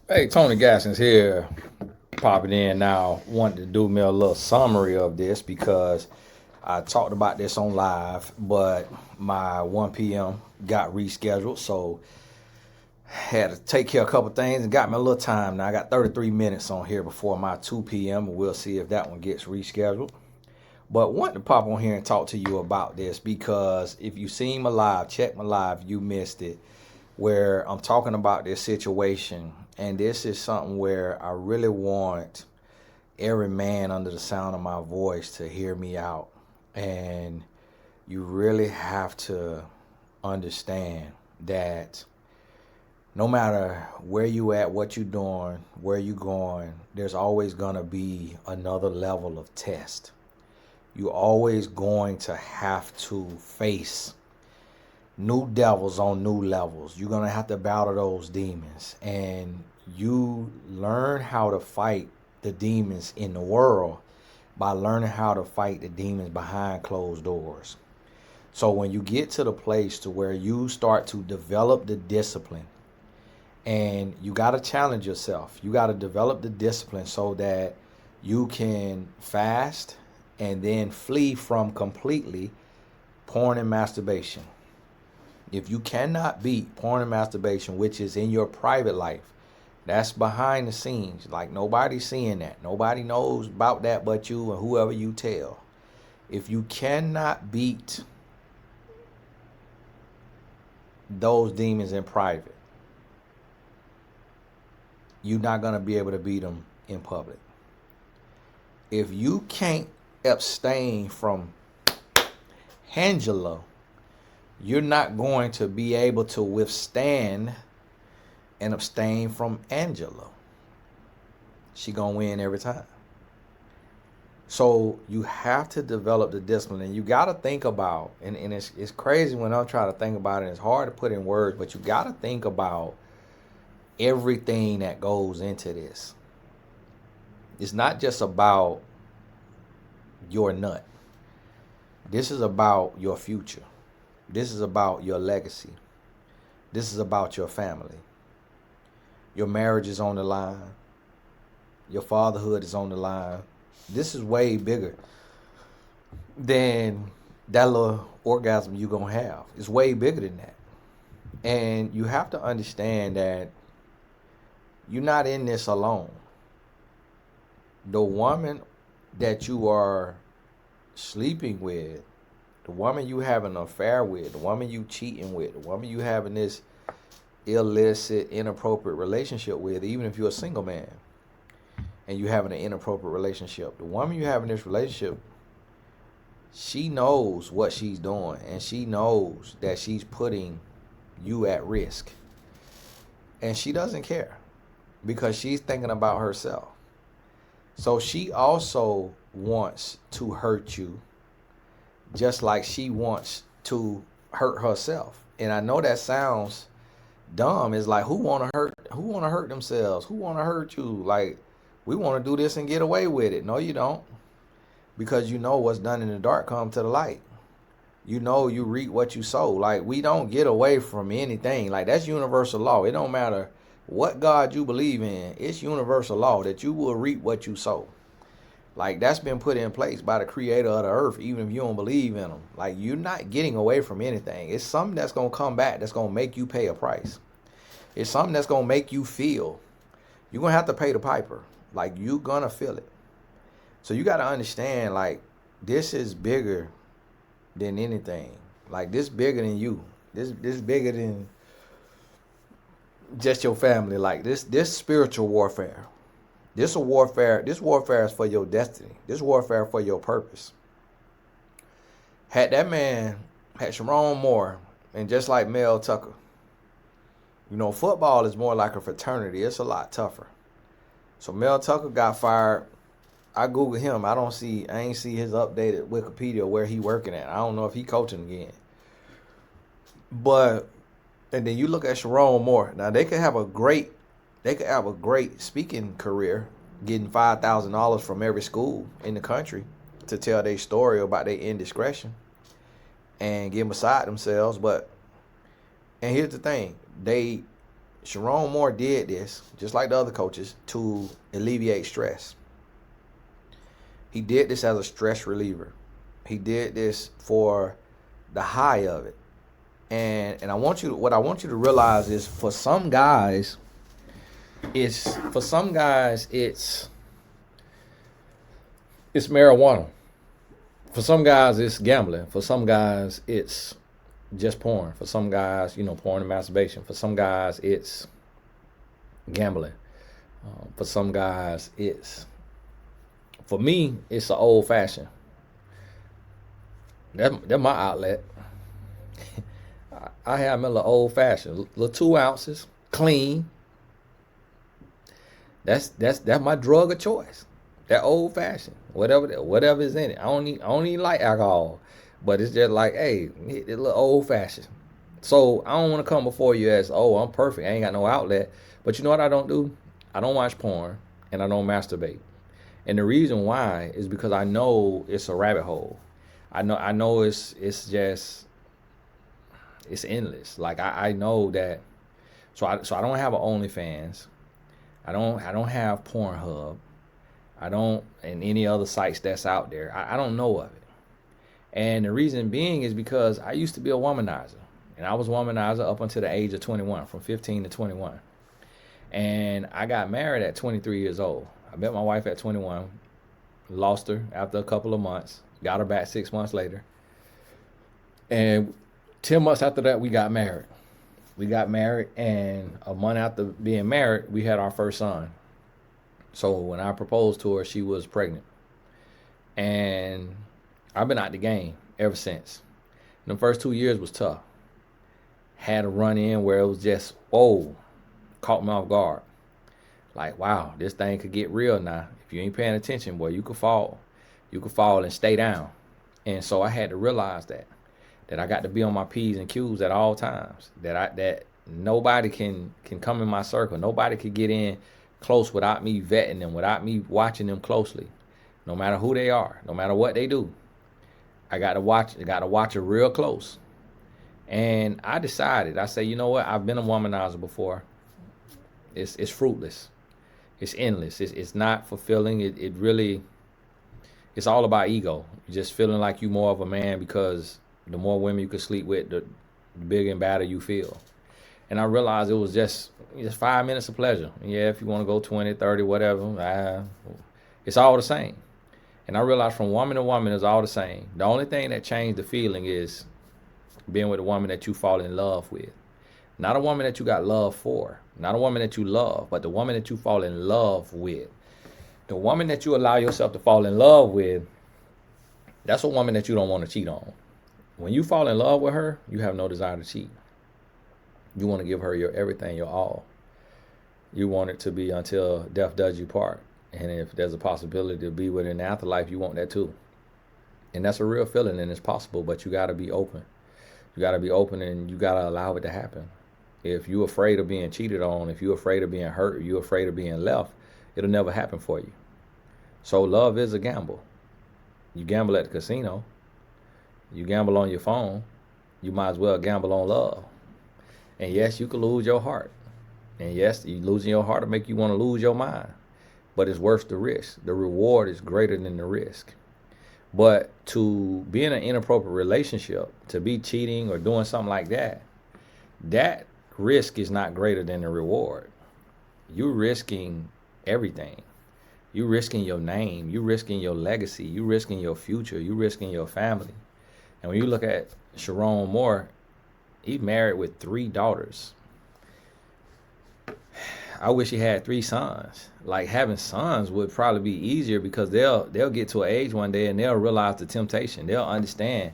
Hey, Tony Gaskins here, popping in now. Wanted to do me a little summary of this because I talked about this on live, but my 1 p.m. got rescheduled, so had to take care of a couple things and got me a little time. Now I got 33 minutes on here before my 2 p.m. and we'll see if that one gets rescheduled. But wanted to pop on here and talk to you about this because if you seen my live, check my live, you missed it, where I'm talking about this situation. And this is something where I really want every man under the sound of my voice to hear me out. And you really have to understand that no matter where you at, what you doing, where you going, there's always gonna be another level of test. You're always going to have to face new devils on new levels. You're gonna have to battle those demons, and you learn how to fight the demons in the world by learning how to fight the demons behind closed doors. So when you get to the place to where you start to develop the discipline, and you got to challenge yourself, you got to develop the discipline so that you can fast and then flee from completely porn and masturbation. If you cannot beat porn and masturbation, which is in your private life, that's behind the scenes. Like nobody's seeing that. Nobody knows about that but you and whoever you tell. If you cannot beat those demons in private, you're not going to be able to beat them in public. If you can't abstain from Angela, you're not going to be able to withstand and abstain from Angela. She gonna win every time. So you have to develop the discipline, and you got to think about, and it's crazy when I'm trying to think about it. It's hard to put in words, but you got to think about everything that goes into this. It's not just about your nut. This is about your future. This is about your legacy. This is about your family. Your marriage is on the line. Your fatherhood is on the line. This is way bigger than that little orgasm you're going to have. It's way bigger than that. And you have to understand that you're not in this alone. The woman that you are sleeping with, the woman you have an affair with, the woman you cheating with, the woman you having this illicit, inappropriate relationship with, even if you're a single man and you having an inappropriate relationship, the woman you having this relationship, she knows what she's doing, and she knows that she's putting you at risk. And she doesn't care because she's thinking about herself. So she also wants to hurt you just like she wants to hurt herself. And I know that sounds dumb. It's like, who wanna hurt themselves? Who wanna hurt you? Like, we wanna do this and get away with it. No, you don't. Because you know what's done in the dark come to the light. You know you reap what you sow. Like, we don't get away from anything. Like, that's universal law. It don't matter what God you believe in. It's universal law that you will reap what you sow. Like, that's been put in place by the creator of the earth, even if you don't believe in him. Like, you're not getting away from anything. It's something that's going to come back that's going to make you pay a price. It's something that's going to make you feel. You're going to have to pay the piper. Like, you're going to feel it. So you got to understand, like, this is bigger than anything. Like, this bigger than you. This bigger than just your family. Like, this spiritual warfare. This warfare is for your destiny. This warfare for your purpose. Had Sherrone more, and just like Mel Tucker, football is more like a fraternity. It's a lot tougher. So Mel Tucker got fired. I Googled him. I ain't see his updated Wikipedia where he working at. I don't know if he coaching again. But, and then you look at Sherrone Moore. Now they could have a great speaking career, getting $5,000 from every school in the country to tell their story about their indiscretion and get beside themselves. And here's the thing, Sherrone Moore did this, just like the other coaches, to alleviate stress. He did this as a stress reliever. He did this for the high of it. And what I want you to realize is for some guys it's marijuana. For some guys it's gambling. For some guys it's just porn. For some guys, porn and masturbation. For some guys it's gambling. For some guys for me it's an old fashioned. That's my outlet. I have me a little old fashioned, little 2 ounces, clean. That's my drug of choice. That old fashioned, whatever is in it. I don't even like alcohol, but it's just like, hey, hit a little old fashioned. So I don't want to come before you as, oh, I'm perfect. I ain't got no outlet. But you know what I don't do? I don't watch porn and I don't masturbate. And the reason why is because I know it's a rabbit hole. I know it's endless. Like I know that. So I don't have an OnlyFans. I don't have Pornhub. I don't, and any other sites that's out there. I don't know of it. And the reason being is because I used to be a womanizer. And I was a womanizer up until the age of 21, from 15 to 21. And I got married at 23 years old. I met my wife at 21, lost her after a couple of months, got her back 6 months later. And 10 months after that, we got married. And a month after being married, we had our first son. So when I proposed to her, she was pregnant. And I've been out the game ever since. And the first 2 years was tough. Had a run in where it was just, whoa, caught me off guard. Like, wow, this thing could get real now. If you ain't paying attention, boy, you could fall. You could fall and stay down. And so I had to realize that I got to be on my P's and Q's at all times. That nobody can come in my circle. Nobody could get in close without me vetting them, without me watching them closely. No matter who they are, no matter what they do. I got to watch it real close. And I decided, I say, you know what? I've been a womanizer before. It's fruitless. It's endless. It's not fulfilling. It really, it's all about ego. You're just feeling like you more of a man because the more women you can sleep with, the bigger and badder you feel. And I realized it was just 5 minutes of pleasure. Yeah, if you want to go 20, 30, whatever, it's all the same. And I realized from woman to woman, it's all the same. The only thing that changed the feeling is being with a woman that you fall in love with. Not a woman that you got love for. Not a woman that you love, but the woman that you fall in love with. The woman that you allow yourself to fall in love with, that's a woman that you don't want to cheat on. When you fall in love with her, you have no desire to cheat. You want to give her your everything, your all. You want it to be until death does you part. And if there's a possibility to be with her in the afterlife, you want that too. And that's a real feeling and it's possible, but you got to be open. You got to be open and you got to allow it to happen. If you're afraid of being cheated on, if you're afraid of being hurt, if you're afraid of being left, it'll never happen for you. So love is a gamble. You gamble at the casino. You gamble on your phone. You might as well gamble on love. And yes, you could lose your heart. And yes, you losing your heart will make you want to lose your mind. But it's worth the risk. The reward is greater than the risk. But to be in an inappropriate relationship, to be cheating or doing something like that, that risk is not greater than the reward. You're risking everything. You're risking your name. You're risking your legacy. You're risking your future. You're risking your family. And when you look at Sherrone Moore, he's married with 3 daughters. I wish he had 3 sons. Like having sons would probably be easier because they'll get to an age one day and they'll realize the temptation. They'll understand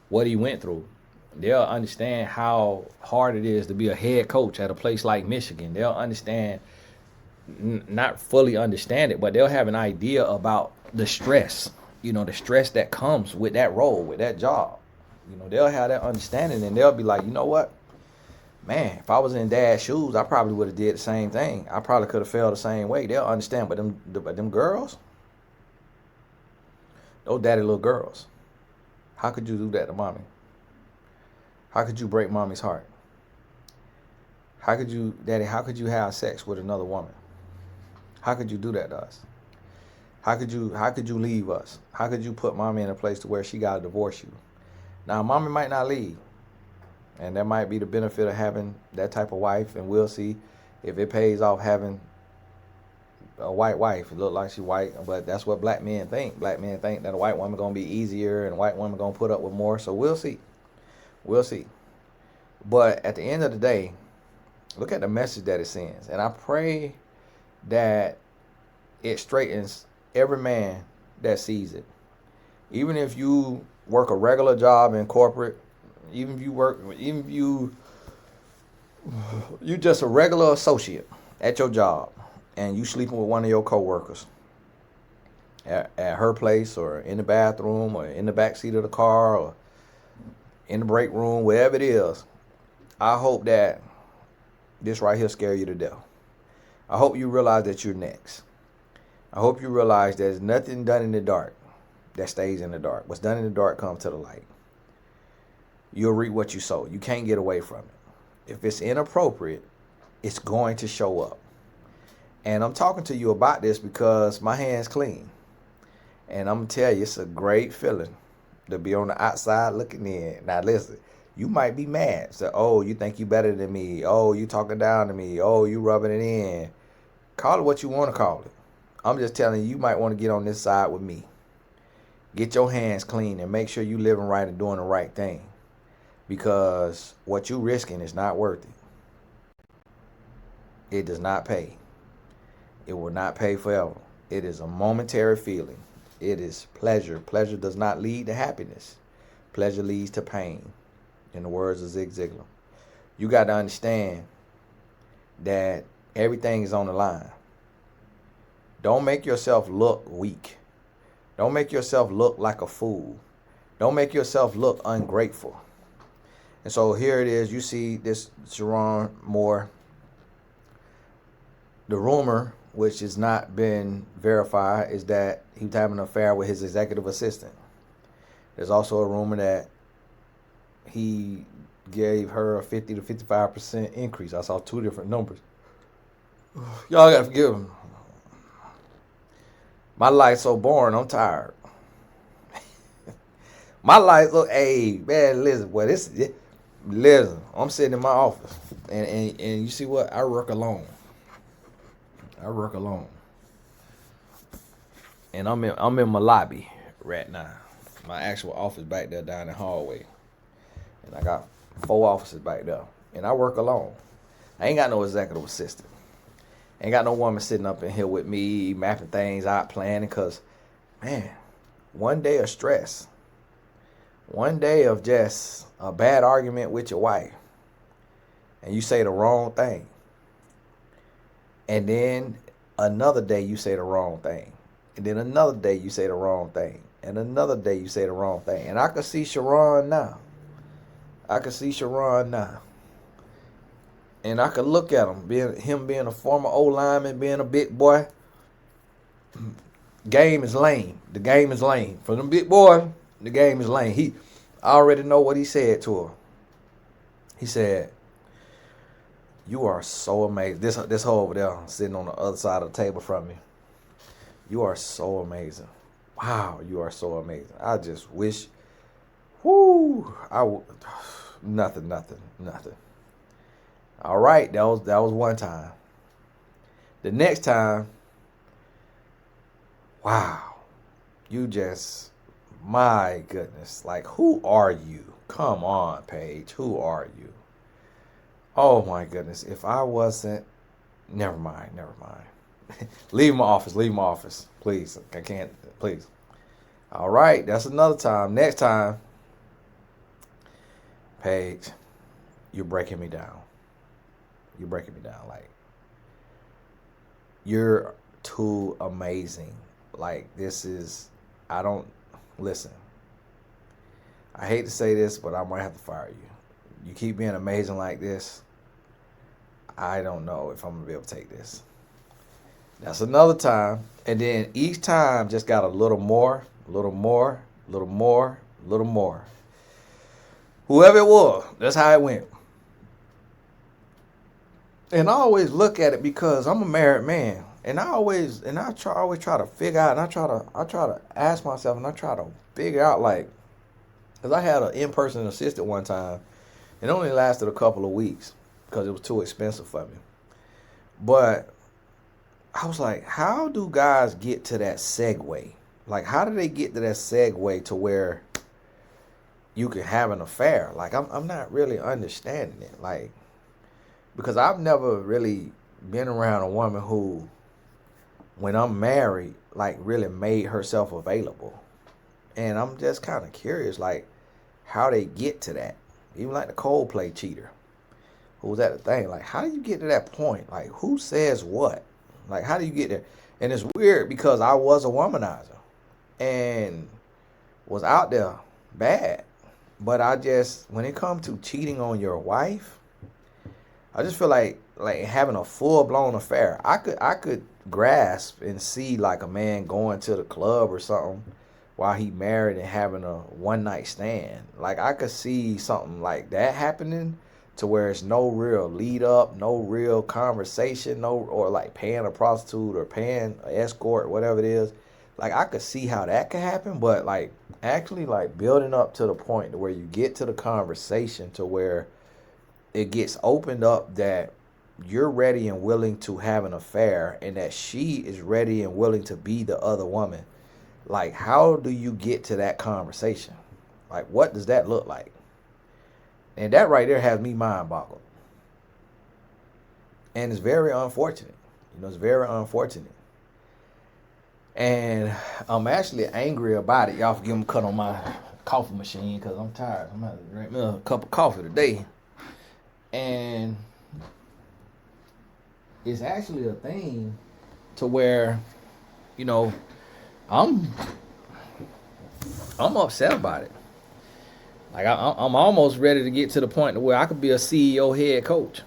what he went through. They'll understand how hard it is to be a head coach at a place like Michigan. They'll understand, not fully understand it, but they'll have an idea about the stress, the stress that comes with that role, with that job. They'll have that understanding and they'll be like, you know what? Man, if I was in Dad's shoes, I probably would have did the same thing. I probably could have felt the same way. They'll understand, but them girls, those daddy little girls, how could you do that to mommy? How could you break mommy's heart? Daddy, how could you have sex with another woman? How could you do that to us? How could you leave us? How could you put mommy in a place to where she got to divorce you? Now, mommy might not leave, and that might be the benefit of having that type of wife, and we'll see if it pays off having a white wife. It look like she white, but that's what black men think. Black men think that a white woman gonna be easier and a white woman gonna put up with more. So we'll see. We'll see. But at the end of the day, look at the message that it sends. And I pray that it straightens every man that sees it. Even if you work a regular job in corporate, even if you just a regular associate at your job and you sleeping with one of your coworkers at her place or in the bathroom or in the back seat of the car or in the break room, wherever it is, I hope that this right here scare you to death. I hope you realize that you're next. I hope you realize there's nothing done in the dark that stays in the dark. What's done in the dark comes to the light. You'll reap what you sow. You can't get away from it. If it's inappropriate, it's going to show up. And I'm talking to you about this because my hand's clean. And I'm going to tell you, it's a great feeling to be on the outside looking in. Now listen, you might be mad. So, oh, you think you better than me. Oh, you talking down to me. Oh, you rubbing it in. Call it what you want to call it. I'm just telling you, you might want to get on this side with me. Get your hands clean and make sure you living right and doing the right thing. Because what you risking is not worth it. It does not pay. It will not pay forever. It is a momentary feeling. It is pleasure. Pleasure does not lead to happiness. Pleasure leads to pain. In the words of Zig Ziglar. You got to understand that everything is on the line. Don't make yourself look weak. Don't make yourself look like a fool. Don't make yourself look ungrateful. And so here it is. You see this Sherrone Moore. The rumor, which has not been verified, is that he was having an affair with his executive assistant. There's also a rumor that he gave her a 50 to 55% increase. I saw two different numbers. Y'all gotta forgive him. My life's so boring, I'm tired. My life, look, hey, man, listen, boy, listen, I'm sitting in my office, and you see what? I work alone. And I'm in my lobby right now. My actual office back there down the hallway. And I got 4 offices back there. And I work alone. I ain't got no executive assistant. Ain't got no woman sitting up in here with me, mapping things out, planning, because, man, one day of stress, one day of just a bad argument with your wife, and you say the wrong thing, and then another day you say the wrong thing, and then another day you say the wrong thing, and another day you say the wrong thing. And I can see Sherrone now. And I could look at him, being a former old lineman, being a big boy. Game is lame. The game is lame. For them big boy, the game is lame. I already know what he said to her. He said, "You are so amazing." This hoe over there sitting on the other side of the table from me. "You are so amazing. Wow, you are so amazing. I just wish, nothing. All right, that was one time. The next time, wow, you just, my goodness, like, who are you? Come on, Paige, who are you? Oh my goodness, if I wasn't, never mind. Leave my office, please. I can't, please. All right, that's another time. Next time, Paige, you're breaking me down. Like, you're too amazing. Like, listen. I hate to say this, but I might have to fire you. You keep being amazing like this, I don't know if I'm going to be able to take this. That's another time. And then each time just got a little more. Whoever it was, that's how it went. And I always look at it because I'm a married man, and always try to figure out, and I try to ask myself, and I try to figure out, like, because I had an in-person assistant one time. It only lasted a couple of weeks because it was too expensive for me. But I was like, how do guys get to that segue? Like, how do they get to that segue to where you can have an affair? Like, I'm not really understanding it. Like, because I've never really been around a woman who, when I'm married, like, really made herself available. And I'm just kind of curious, like, how they get to that. Even like the Coldplay cheater who was at the thing. Like, how do you get to that point? Like, who says what? Like, how do you get there? And it's weird because I was a womanizer and was out there bad. But I just, when it comes to cheating on your wife, I just feel like having a full blown affair. I could grasp and see like a man going to the club or something while he married and having a one night stand. Like, I could see something like that happening to where it's no real lead up, no real conversation, no, or like paying a prostitute or paying an escort, whatever it is. Like, I could see how that could happen, but like actually like building up to the point where you get to the conversation to where it gets opened up that you're ready and willing to have an affair and that she is ready and willing to be the other woman. Like, how do you get to that conversation? Like, what does that look like? And that right there has me mind boggled. And it's very unfortunate. You know, it's very unfortunate. And I'm actually angry about it. Y'all forgive me cut on my coffee machine because I'm tired. I'm going to drink me a cup of coffee today. And it's actually a thing to where, you know, I'm upset about it. Like, I'm almost ready to get to the point where I could be a CEO head coach.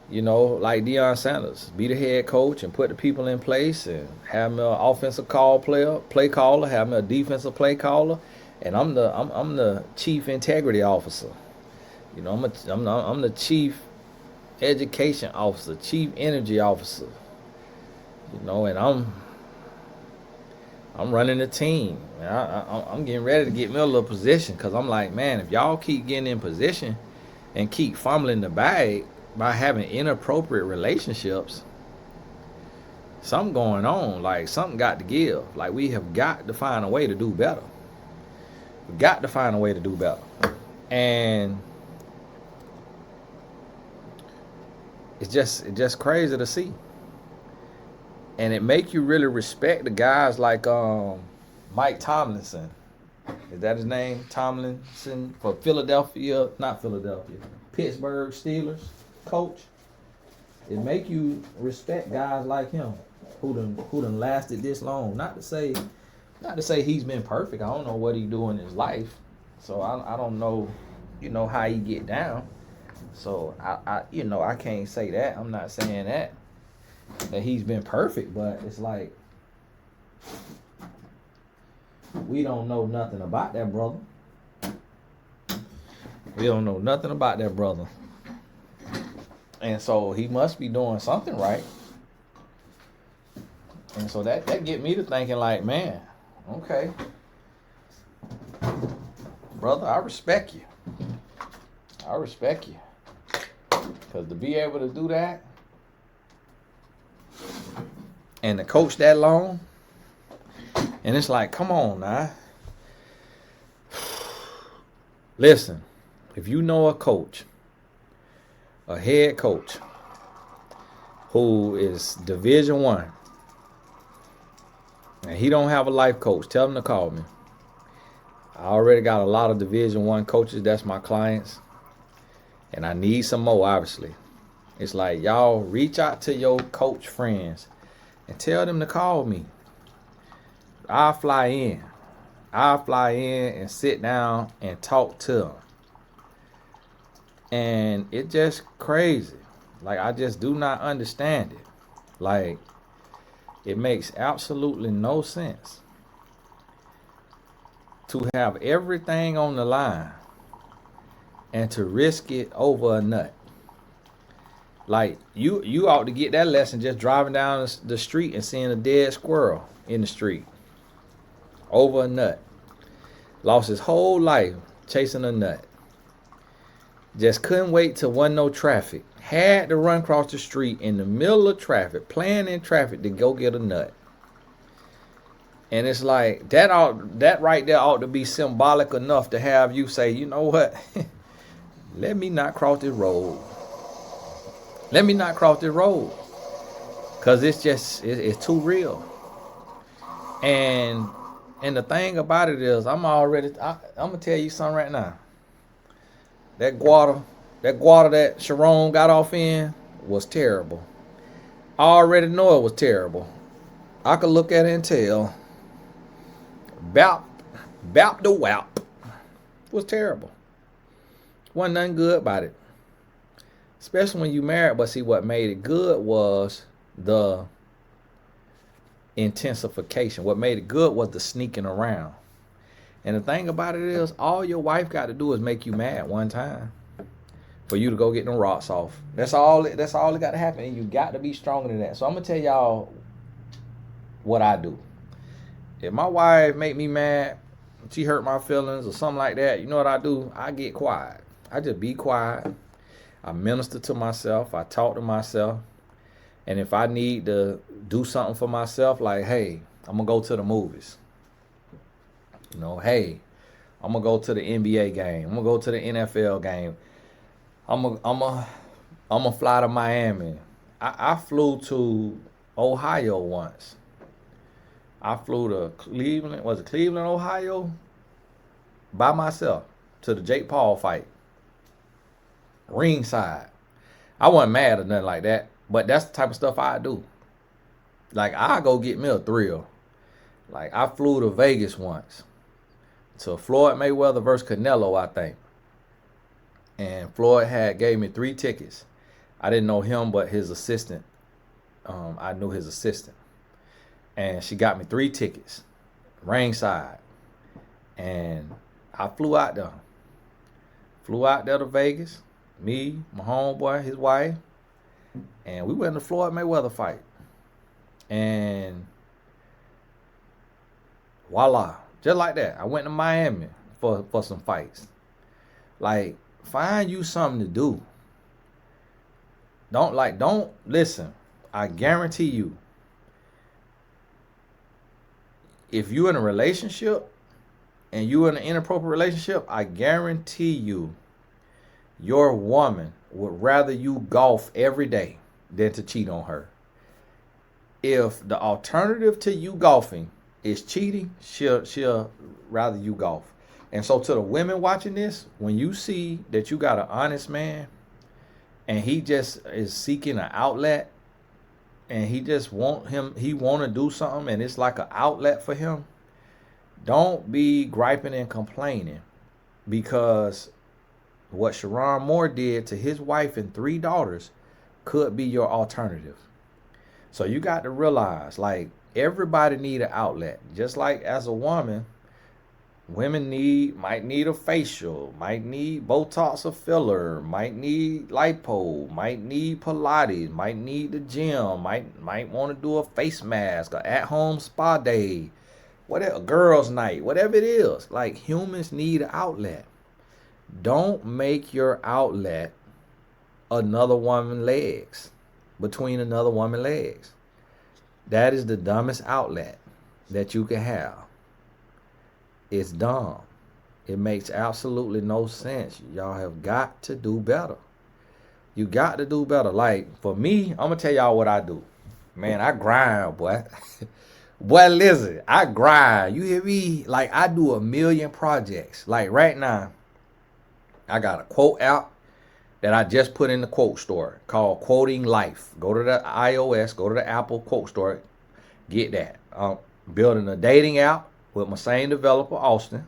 You know, like Deion Sanders, be the head coach and put the people in place and have me an offensive play caller, have me a defensive play caller, and I'm the chief integrity officer. You know, I'm the chief education officer, chief energy officer. You know, and I'm running the team. I'm getting ready to get me a little position because I'm like, man, if y'all keep getting in position and keep fumbling the bag by having inappropriate relationships, something going on. Like, something got to give. Like, we have got to find a way to do better. We've got to find a way to do better. And it's just crazy to see. And it make you really respect the guys like Mike Tomlinson. Is that his name? Tomlinson for Pittsburgh Steelers coach. It make you respect guys like him who done lasted this long. Not to say he's been perfect. I don't know what he do in his life. So I don't know, you know, how he get down. So I can't say that. I'm not saying that he's been perfect, but it's like we don't know nothing about that brother. We don't know nothing about that brother. And so he must be doing something right. And so that get me to thinking like, man, okay, brother, I respect you. I respect you. Because to be able to do that and to coach that long, and it's like, come on now. Listen, if you know a coach, a head coach who is Division I, and he don't have a life coach, tell him to call me. I already got a lot of Division I coaches. That's my clients. And I need some more, obviously. It's like, y'all reach out to your coach friends and tell them to call me. I'll fly in. And sit down and talk to them. And it's just crazy. Like, I just do not understand it. Like, it makes absolutely no sense to have everything on the line and to risk it over a nut. Like you ought to get that lesson just driving down the street and seeing a dead squirrel in the street over a nut. Lost his whole life chasing a nut. Just couldn't wait till wasn't no traffic. Had to run across the street in the middle of traffic, playing in traffic to go get a nut. And it's like that right there ought to be symbolic enough to have you say, you know what? Let me not cross this road. Let me not cross this road. Cause it's too real. And the thing about it is I'm gonna tell you something right now. That guada that Sherrone got off in was terrible. I already know it was terrible. I could look at it and tell. Bap the WAP was terrible. Wasn't nothing good about it. Especially when you married, but see what made it good was the intensification. What made it good was the sneaking around. And the thing about it is, all your wife got to do is make you mad one time for you to go get them rocks off. That's all that got to happen. And you got to be stronger than that. So I'm going to tell y'all what I do. If my wife make me mad, she hurt my feelings or something like that, you know what I do? I get quiet. I just be quiet. I minister to myself. I talk to myself. And if I need to do something for myself, like, hey, I'm going to go to the movies. You know, hey, I'm going to go to the NBA game. I'm going to go to the NFL game. I'm gonna fly to Miami. I flew to Ohio once. I flew to Cleveland. Was it Cleveland, Ohio? By myself to the Jake Paul fight. Ringside. I wasn't mad or nothing like that. But that's the type of stuff I do. Like, I go get me a thrill. Like, I flew to Vegas once. To Floyd Mayweather versus Canelo, I think. And Floyd gave me 3 tickets. I didn't know him, but his assistant. I knew his assistant. And she got me 3 tickets. Ringside. And I flew out there. Flew out there to Vegas. Me, my homeboy, his wife. And we went to Floyd Mayweather fight. And voila. Just like that. I went to Miami for some fights. Like, find you something to do. Don't listen. I guarantee you, if you're in a relationship and you're in an inappropriate relationship, I guarantee you, your woman would rather you golf every day than to cheat on her. If the alternative to you golfing is cheating, she'll rather you golf. And so to the women watching this, when you see that you got an honest man and he just is seeking an outlet and he just want to do something and it's like an outlet for him, don't be griping and complaining, because what Sherrone Moore did to his wife and 3 daughters could be your alternative. So you got to realize, like, everybody need an outlet. Just like as a woman, women might need a facial, might need Botox or filler, might need lipo, might need Pilates, might need the gym, might want to do a face mask, or at-home spa day, whatever, girls' night, whatever it is. Like, humans need an outlet. Don't make your outlet another woman's legs, between another woman's legs. That is the dumbest outlet that you can have. It's dumb. It makes absolutely no sense. Y'all have got to do better. You got to do better. Like, for me, I'm going to tell y'all what I do. Man, I grind, boy. Boy, listen, I grind. You hear me? Like, I do a million projects. Like, right now, I got a quote out that I just put in the quote store called Quoting Life. Go to the iOS, go to the Apple quote store, get that. Building a dating app with my same developer, Austin.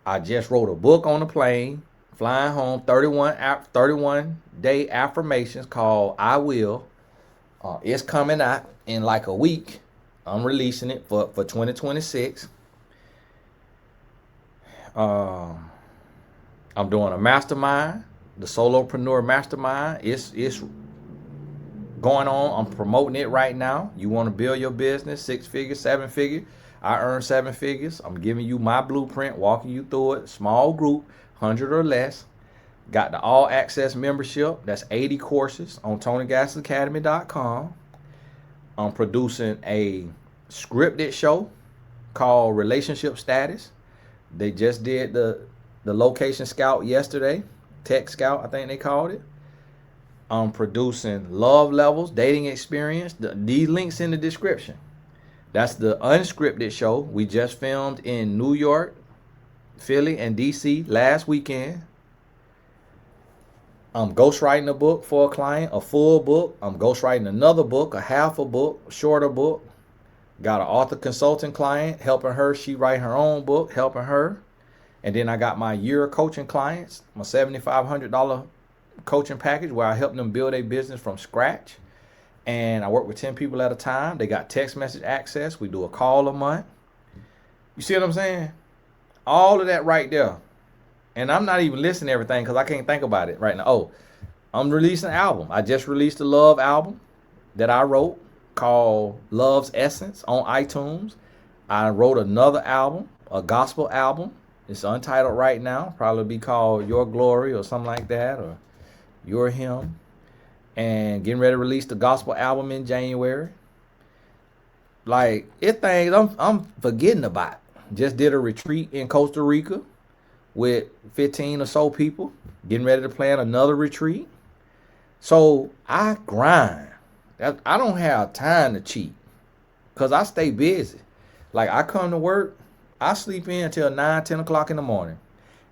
I just wrote a book on the plane, flying home, 31-day affirmations called I Will. It's coming out in like a week. I'm releasing it for 2026. I'm doing a mastermind, the Solopreneur Mastermind. It's going on. I'm promoting it right now. You want to build your business, 6 figures, 7 figures. I earn 7 figures. I'm giving you my blueprint, walking you through it. Small group, 100 or less. Got the all access membership. That's 80 courses on TonyGassAcademy.com. I'm producing a scripted show called Relationship Status. They just did the location scout yesterday. Tech scout, I think they called it. I'm producing Love Levels, Dating Experience. These links in the description. That's the unscripted show we just filmed in New York, Philly, and DC last weekend. I'm ghostwriting a book for a client, a full book. I'm ghostwriting another book, a half a book, shorter book. Got an author consulting client, helping her. She write her own book, helping her. And then I got my year coaching clients, my $7,500 coaching package where I help them build a business from scratch. And I work with 10 people at a time. They got text message access. We do a call a month. You see what I'm saying? All of that right there. And I'm not even listening to everything because I can't think about it right now. Oh, I'm releasing an album. I just released a love album that I wrote called Love's Essence on iTunes. I wrote another album, a gospel album. It's untitled right now. Probably be called Your Glory or something like that, or Your Hymn. And getting ready to release the gospel album in January. Like, it things I'm forgetting about. Just did a retreat in Costa Rica with 15 or so people. Getting ready to plan another retreat. So I grind. I don't have time to cheat because I stay busy. Like, I come to work, I sleep in until 9, 10 o'clock in the morning.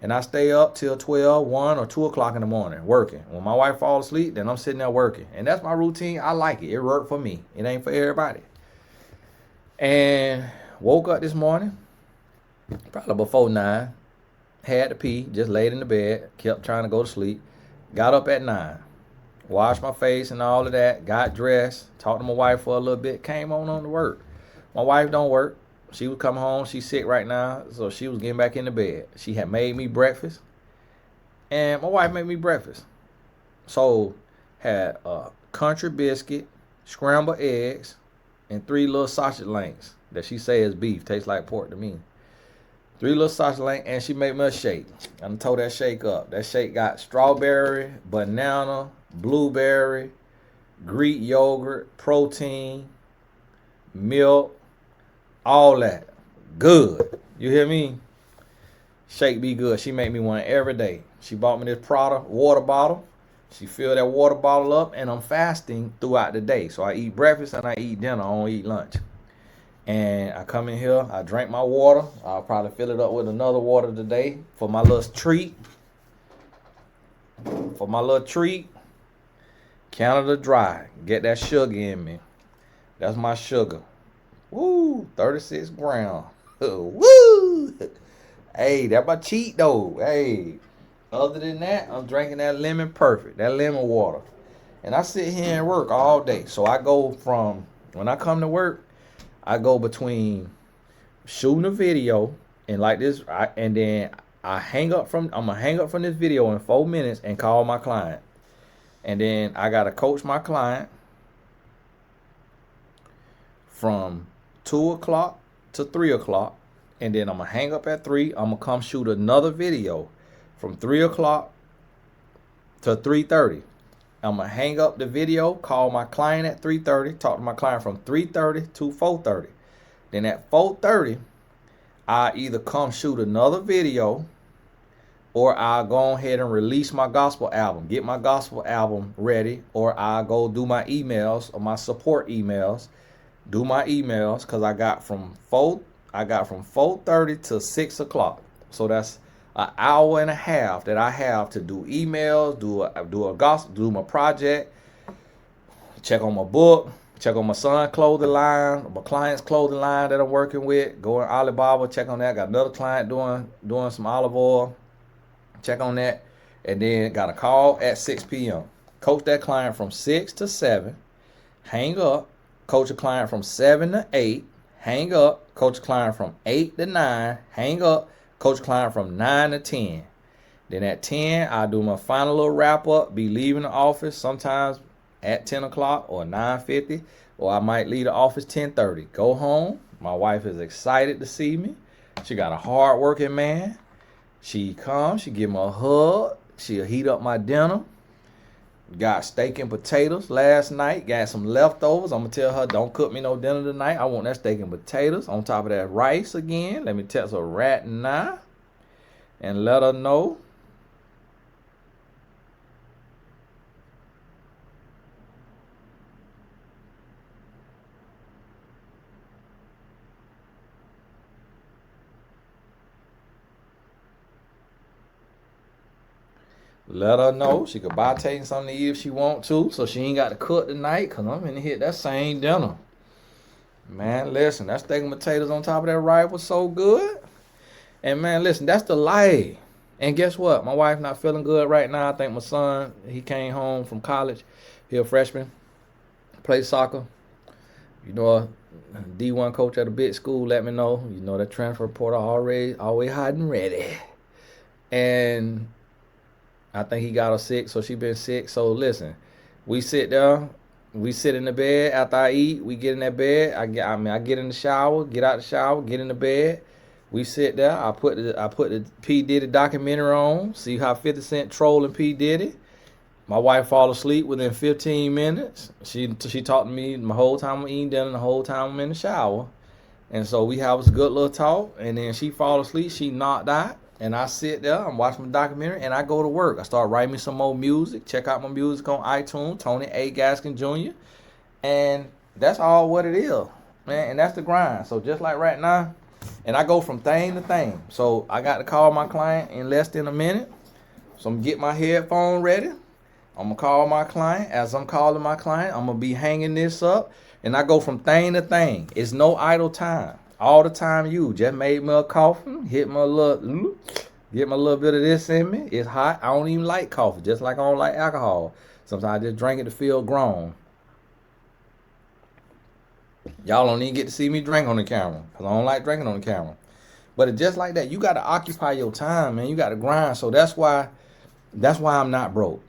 And I stay up till 12, 1 or 2 o'clock in the morning working. When my wife falls asleep, then I'm sitting there working. And that's my routine. I like it. It worked for me. It ain't for everybody. And woke up this morning, probably before 9. Had to pee, just laid in the bed, kept trying to go to sleep. Got up at 9. Washed my face and all of that. Got dressed. Talked to my wife for a little bit. Came on to work. My wife don't work. She was coming home. She's sick right now, so she was getting back in the bed. She had made me breakfast, and my wife made me breakfast. So had a country biscuit, scrambled eggs, and 3 little sausage links that she say is beef. Tastes like pork to me. 3 little sausage links, and she made me a shake. I done tore that shake up. That shake got strawberry, banana, blueberry, Greek yogurt, protein, milk, all that. Good. You hear me? Shake be good. She make me one every day. She bought me this Prada water bottle. She filled that water bottle up, and I'm fasting throughout the day. So I eat breakfast and I eat dinner. I don't eat lunch. And I come in here, I drink my water. I'll probably fill it up with another water today for my little treat. Canada Dry. Get that sugar in me. That's my sugar. Woo, 36 grams. Woo! Hey, that's my cheat though. Hey, other than that, I'm drinking that lemon perfect, that lemon water. And I sit here and work all day. So I go from, when I come to work, I go between shooting a video and like this, and then I'm gonna hang up from this video in 4 minutes and call my client. And then I gotta coach my client from 2 o'clock to 3 o'clock. And then I'm gonna hang up at 3. I'm gonna come shoot another video from 3 o'clock to 3:30. I'm gonna hang up the video, call my client at 3:30, talk to my client from 3:30 to 4:30. Then at 4:30, I either come shoot another video, or I'll go ahead and release my gospel album, get my gospel album ready, or I'll go do my emails or my support emails, do my emails, because I got from 4:30 to 6 o'clock. So that's an hour and a half that I have to do emails, do a gospel, do my project, check on my book, check on my son's clothing line, my client's clothing line that I'm working with, go in Alibaba, check on that. Got another client doing some olive oil, check on that. And then got a call at 6 p.m. Coach that client from 6 to 7, hang up, coach a client from 7 to 8, hang up, coach a client from 8 to 9, hang up, coach a client from 9 to 10. Then at 10, I do my final little wrap up, be leaving the office. Sometimes at 10 o'clock or 9:50, or I might leave the office 10:30. Go home. My wife is excited to see me. She got a hard-working man. She comes, she give me a hug. She'll heat up my dinner. Got steak and potatoes last night. Got some leftovers. I'm going to tell her, don't cook me no dinner tonight. I want that steak and potatoes. On top of that rice again. Let me text her right now and let her know. Let her know she could buy Tatum something to eat if she want to, so she ain't got to cook tonight, because I'm going to hit that same dinner. Man, listen, that steak and potatoes on top of that rice was so good. And man, listen, that's the life. And guess what? My wife not feeling good right now. I think my son, he came home from college. He a freshman. Played soccer. You know, a D1 coach at a big school let me know. You know, that transfer reporter always hiding ready. And I think he got her sick, so she been sick. So listen, we sit there, we sit in the bed after I eat. We get in that bed. I get in the shower, get out the shower, get in the bed. We sit there. I put the P Diddy documentary on. See how 50 Cent trolling P Diddy. My wife fall asleep within 15 minutes. She talked to me the whole time I'm eating dinner, the whole time I'm in the shower. And so we have a good little talk. And then she fall asleep. She knocked out. And I sit there, I'm watching my documentary, and I go to work. I start writing me some more music. Check out my music on iTunes, Tony A. Gaskin Jr. And that's all what it is, man. And that's the grind. So just like right now, and I go from thing to thing. So I got to call my client in less than a minute. So I'm going to get my headphone ready. I'm going to call my client. As I'm calling my client, I'm going to be hanging this up. And I go from thing to thing. It's no idle time. All the time you just made me a coffee, hit my little, get my little bit of this in me. It's hot. I don't even like coffee, just like I don't like alcohol. Sometimes I just drink it to feel grown. Y'all don't even get to see me drink on the camera, because I don't like drinking on the camera. But it's just like that. You got to occupy your time, man. You got to grind. So that's why I'm not broke.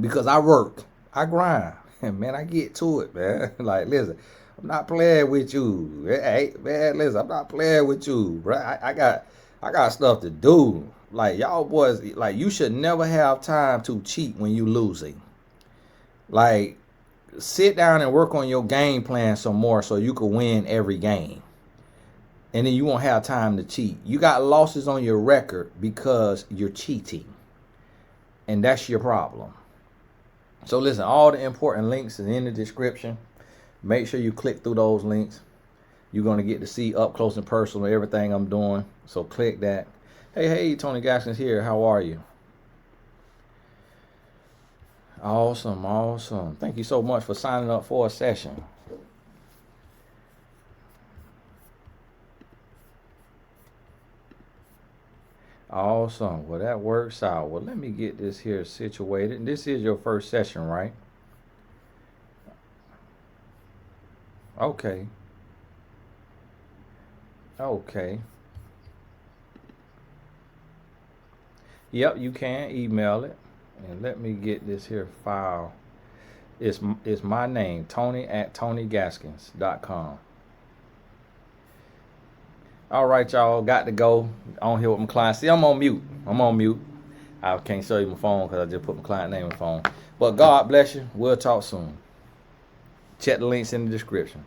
Because I work. I grind. And man, I get to it, man. Like, listen. I'm not playing with you. Hey, man, listen, I'm not playing with you, bro. I got stuff to do. Like, y'all boys, like, you should never have time to cheat when you losing. Like, sit down and work on your game plan some more so you can win every game. And then you won't have time to cheat. You got losses on your record because you're cheating. And that's your problem. So listen, all the important links is in the description. Make sure you click through those links. You're going to get to see up close and personal everything I'm doing. So click that. Hey, Tony Gaskins here. How are you? Awesome. Thank you so much for signing up for a session. Awesome. Well, that works out. Well, let me get this here situated. And this is your first session, right? Okay. Yep, you can email it. And let me get this here file. It's my name, Tony at TonyGaskins.com. All right, y'all. Got to go on here with my client. See, I'm on mute. I can't show you my phone because I just put my client name on the phone. But God bless you. We'll talk soon. Check the links in the description.